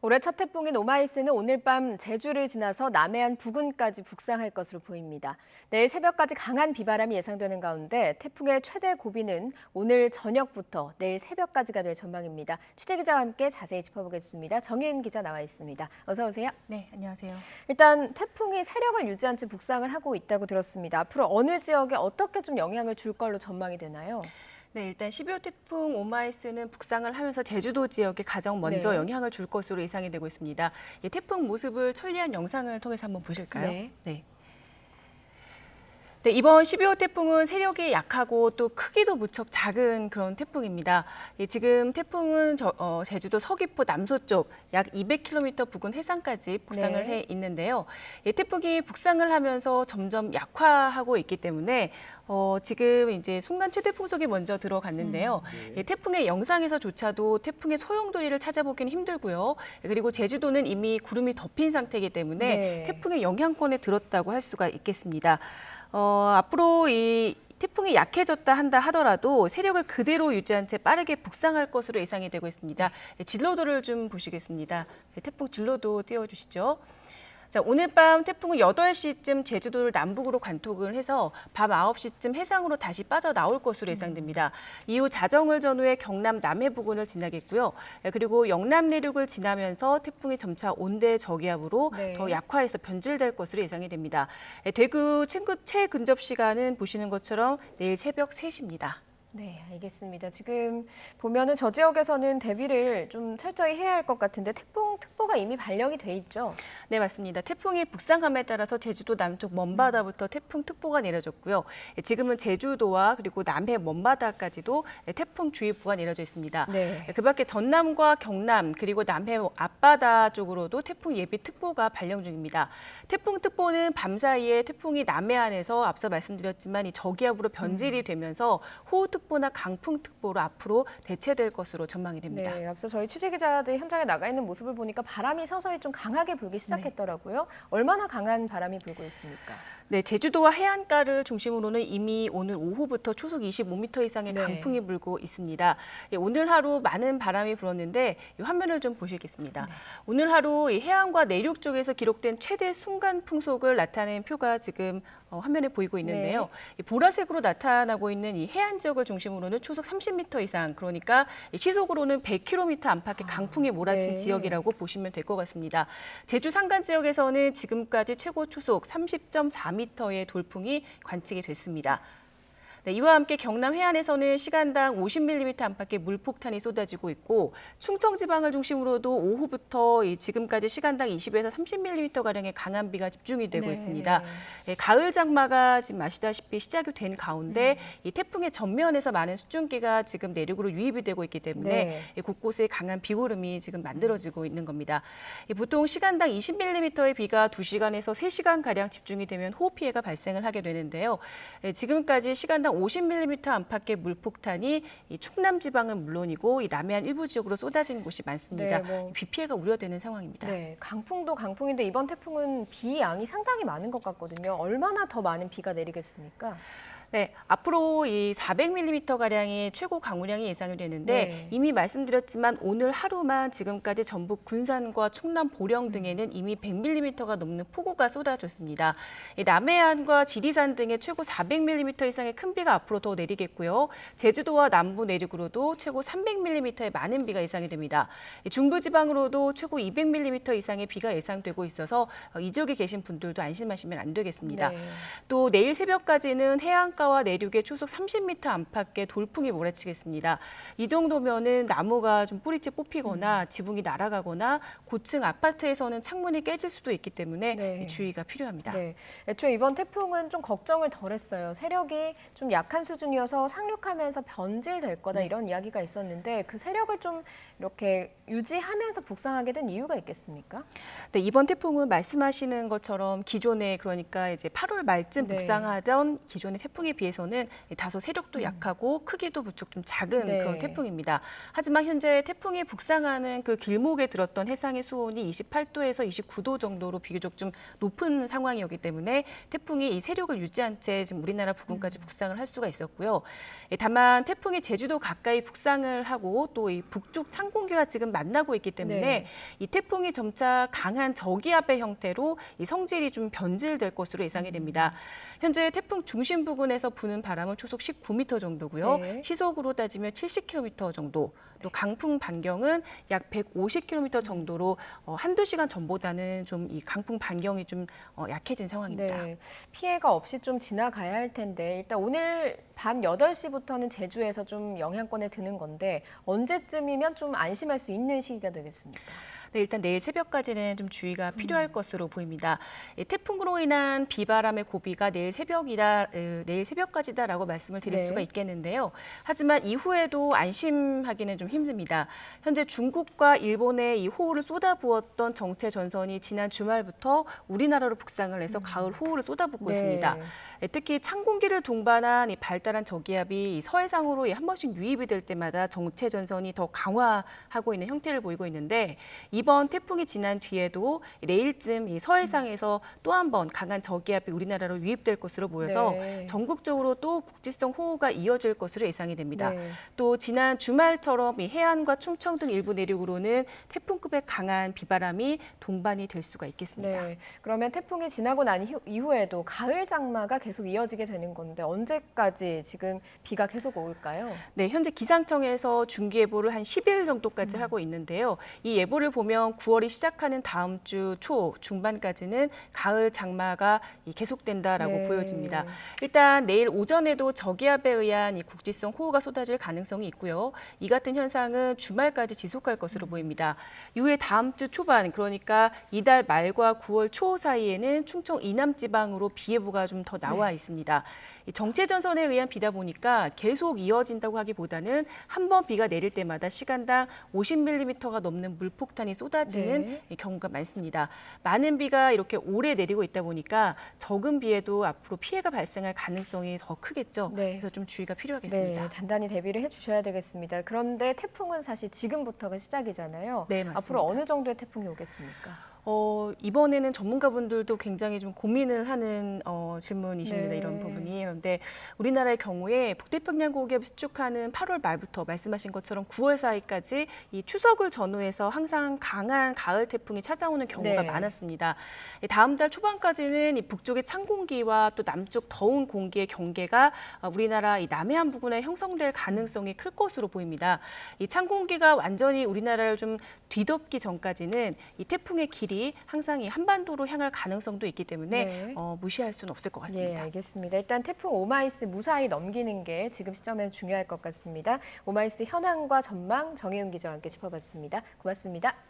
올해 첫 태풍인 오마이스는 오늘 밤 제주를 지나서 남해안 부근까지 북상할 것으로 보입니다. 내일 새벽까지 강한 비바람이 예상되는 가운데 태풍의 최대 고비는 오늘 저녁부터 내일 새벽까지가 될 전망입니다. 취재 기자와 함께 자세히 짚어보겠습니다. 정혜은 기자 나와 있습니다. 어서 오세요. 네, 안녕하세요. 일단 태풍이 세력을 유지한 채 북상을 하고 있다고 들었습니다. 앞으로 어느 지역에 어떻게 좀 영향을 줄 걸로 전망이 되나요? 네, 일단 12호 태풍 오마이스는 북상을 하면서 제주도 지역에 가장 먼저 네. 영향을 줄 것으로 예상이 되고 있습니다. 이 태풍 모습을 천리안 영상을 통해서 한번 보실까요? 네. 네, 이번 12호 태풍은 세력이 약하고 또 크기도 무척 작은 그런 태풍입니다. 지금 태풍은 제주도 서귀포 남서쪽 약 200km 부근 해상까지 북상을 네. 해 있는데요. 이 태풍이 북상을 하면서 점점 약화하고 있기 때문에 지금 이제 순간 최대 풍속이 먼저 들어갔는데요. 이 태풍의 영상에서조차도 태풍의 소용돌이를 찾아보기는 힘들고요. 그리고 제주도는 이미 구름이 덮인 상태이기 때문에 네. 태풍의 영향권에 들었다고 할 수가 있겠습니다. 앞으로 이 태풍이 약해졌다 한다 하더라도 세력을 그대로 유지한 채 빠르게 북상할 것으로 예상이 되고 있습니다. 진로도를 좀 보시겠습니다. 태풍 진로도 띄워주시죠. 자, 오늘 밤 태풍은 8시쯤 제주도를 남북으로 관통을 해서 밤 9시쯤 해상으로 다시 빠져나올 것으로 예상됩니다. 이후 자정을 전후해 경남 남해 부근을 지나겠고요. 그리고 영남 내륙을 지나면서 태풍이 점차 온대 저기압으로 네. 더 약화해서 변질될 것으로 예상이 됩니다. 대구 최근접 시간은 보시는 것처럼 내일 새벽 3시입니다. 네, 알겠습니다. 지금 보면은 저 지역에서는 대비를 좀 철저히 해야 할 것 같은데 태풍특보가 이미 발령이 돼 있죠? 네, 맞습니다. 태풍이 북상함에 따라서 제주도 남쪽 먼바다부터 태풍특보가 내려졌고요. 지금은 제주도와 그리고 남해 먼바다까지도 태풍주의보가 내려져 있습니다. 네. 그밖에 전남과 경남 그리고 남해 앞바다 쪽으로도 태풍 예비특보가 발령 중입니다. 태풍특보는 밤사이에 태풍이 남해안에서 앞서 말씀드렸지만 이 저기압으로 변질이 되면서 호우특보나 강풍특보로 앞으로 대체될 것으로 전망이 됩니다. 네, 앞서 저희 취재 기자들 현장에 나가 있는 모습을 보니까 바람이 서서히 좀 강하게 불기 시작했더라고요. 얼마나 강한 바람이 불고 있습니까? 네, 제주도와 해안가를 중심으로는 이미 오늘 오후부터 초속 25m 이상의 네. 강풍이 불고 있습니다. 오늘 하루 많은 바람이 불었는데 이 화면을 좀 보시겠습니다. 오늘 하루 이 해안과 내륙 쪽에서 기록된 최대 순간 풍속을 나타낸 표가 지금 화면에 보이고 있는데요. 이 보라색으로 나타나고 있는 이 해안 지역을 중심으로는 초속 30m 이상, 그러니까 시속으로는 100km 안팎의 강풍이 몰아친 네. 지역이라고 보시면 될 것 같습니다. 제주 산간 지역에서는 지금까지 최고 초속 30.4m의 돌풍이 관측이 됐습니다. 네, 이와 함께 경남 해안에서는 시간당 50mm 안팎의 물폭탄이 쏟아지고 있고 충청 지방을 중심으로도 오후부터 지금까지 시간당 20에서 30mm가량의 강한 비가 집중이 되고 네. 있습니다. 가을 장마가 지금 아시다시피 시작이 된 가운데 이 태풍의 전면에서 많은 수증기가 지금 내륙으로 유입이 되고 있기 때문에 곳곳에 강한 비구름이 지금 만들어지고 있는 겁니다. 보통 시간당 20mm의 비가 2시간에서 3시간가량 집중이 되면 호우 피해가 발생을 하게 되는데요. 지금까지 시간당 50mm 안팎의 물폭탄이 이 충남 지방은 물론이고 이 남해안 일부 지역으로 쏟아지는 곳이 많습니다. 네, 비 피해가 우려되는 상황입니다. 네, 강풍도 강풍인데 이번 태풍은 비 양이 상당히 많은 것 같거든요. 얼마나 더 많은 비가 내리겠습니까? 네, 앞으로 이 400mm가량의 최고 강우량이 예상이 되는데 이미 말씀드렸지만 오늘 하루만 지금까지 전북 군산과 충남 보령 등에는 이미 100mm가 넘는 폭우가 쏟아졌습니다. 남해안과 지리산 등의 최고 400mm 이상의 큰 비가 앞으로 더 내리겠고요. 제주도와 남부 내륙으로도 최고 300mm의 많은 비가 예상이 됩니다. 중부지방으로도 최고 200mm 이상의 비가 예상되고 있어서 이 지역에 계신 분들도 안심하시면 안 되겠습니다. 또 내일 새벽까지는 해안가와 내륙에 초속 30m 안팎의 돌풍이 몰아치겠습니다. 이 정도면은 나무가 좀 뿌리째 뽑히거나 지붕이 날아가거나 고층 아파트에서는 창문이 깨질 수도 있기 때문에 주의가 필요합니다. 네, 애초에 이번 태풍은 좀 걱정을 덜했어요. 세력이 좀 약한 수준이어서 상륙하면서 변질될 거다 이런 이야기가 있었는데 그 세력을 좀 이렇게 유지하면서 북상하게 된 이유가 있겠습니까? 네, 이번 태풍은 말씀하시는 것처럼 기존에 그러니까 이제 8월 말쯤 북상하던 기존의 태풍이 태풍에 비해서는 다소 세력도 약하고 크기도 부쩍 좀 작은 네. 그런 태풍입니다. 하지만 현재 태풍이 북상하는 그 길목에 들었던 해상의 수온이 28도에서 29도 정도로 비교적 좀 높은 상황이었기 때문에 태풍이 이 세력을 유지한 채 지금 우리나라 부근까지 북상을 할 수가 있었고요. 다만 태풍이 제주도 가까이 북상을 하고 또 이 북쪽 찬 공기와 지금 만나고 있기 때문에 네. 이 태풍이 점차 강한 저기압의 형태로 이 성질이 좀 변질될 것으로 예상이 됩니다. 현재 태풍 중심 부근에서 부는 바람은 초속 19m 정도고요. 네. 시속으로 따지면 70km 정도. 또 강풍 반경은 약 150km 정도로 한두 시간 전보다는 좀 이 강풍 반경이 좀 약해진 상황입니다. 네, 피해가 없이 좀 지나가야 할 텐데 일단 오늘 밤 8시부터는 제주에서 좀 영향권에 드는 건데 언제쯤이면 좀 안심할 수 있는 시기가 되겠습니까? 네, 일단 내일 새벽까지는 좀 주의가 필요할 것으로 보입니다. 태풍으로 인한 비바람의 고비가 내일 새벽까지다라고 말씀을 드릴 네. 수가 있겠는데요. 하지만 이후에도 안심하기는 좀 힘듭니다. 현재 중국과 일본에 이 호우를 쏟아부었던 정체 전선이 지난 주말부터 우리나라로 북상을 해서 가을 호우를 쏟아붓고 네. 있습니다. 특히 찬 공기를 동반한 이 발달한 저기압이 이 서해상으로 한 번씩 유입이 될 때마다 정체 전선이 더 강화하고 있는 형태를 보이고 있는데 이번 태풍이 지난 뒤에도 내일쯤 이 서해상에서 또 한 번 강한 저기압이 우리나라로 유입될 것으로 보여서 네. 전국적으로 또 국지성 호우가 이어질 것으로 예상이 됩니다. 네. 또 지난 주말처럼 이 해안과 충청 등 일부 내륙으로는 태풍급의 강한 비바람이 동반이 될 수가 있겠습니다. 네, 그러면 태풍이 지나고 난 이후에도 가을 장마가 계속 이어지게 되는 건데 언제까지 지금 비가 계속 올까요? 네, 현재 기상청에서 중기예보를 한 10일 정도까지 하고 있는데요. 이 예보를 보면 9월이 시작하는 다음 주 초 중반까지는 가을 장마가 계속된다라고 네. 보여집니다. 일단 내일 오전에도 저기압에 의한 이 국지성 호우가 쏟아질 가능성이 있고요. 이 같은 현상은 주말까지 지속할 것으로 보입니다. 이후에 다음 주 초반, 그러니까 이달 말과 9월 초 사이에는 충청 이남 지방으로 비 예보가 좀 더 나와 있습니다. 이 정체 전선에 의한 비다 보니까 계속 이어진다고 하기보다는 한 번 비가 내릴 때마다 시간당 50mm가 넘는 물폭탄이 쏟아지는 네. 경우가 많습니다. 많은 비가 이렇게 오래 내리고 있다 보니까 적은 비에도 앞으로 피해가 발생할 가능성이 더 크겠죠. 네. 그래서 좀 주의가 필요하겠습니다. 네, 단단히 대비를 해주셔야 되겠습니다. 그런데 태풍은 사실 지금부터가 시작이잖아요. 네, 맞습니다. 앞으로 어느 정도의 태풍이 오겠습니까? 이번에는 전문가분들도 굉장히 좀 고민을 하는 질문이십니다. 네. 이런 부분이. 그런데 우리나라의 경우에 북태평양 고기압이 수축하는 8월 말부터 말씀하신 것처럼 9월 사이까지 이 추석을 전후해서 항상 강한 가을 태풍이 찾아오는 경우가 네. 많았습니다. 다음 달 초반까지는 이 북쪽의 찬 공기와 또 남쪽 더운 공기의 경계가 우리나라 이 남해안 부근에 형성될 가능성이 클 것으로 보입니다. 이 찬 공기가 완전히 우리나라를 좀 뒤덮기 전까지는 이 태풍의 길이 항상 이 한반도로 향할 가능성도 있기 때문에 네. 무시할 수는 없을 것 예, 같습니다. 알겠습니다. 일단 태풍 오마이스 무사히 넘기는 게 지금 시점에는 중요할 것 같습니다. 오마이스 현황과 전망 정혜은 기자와 함께 짚어봤습니다. 고맙습니다.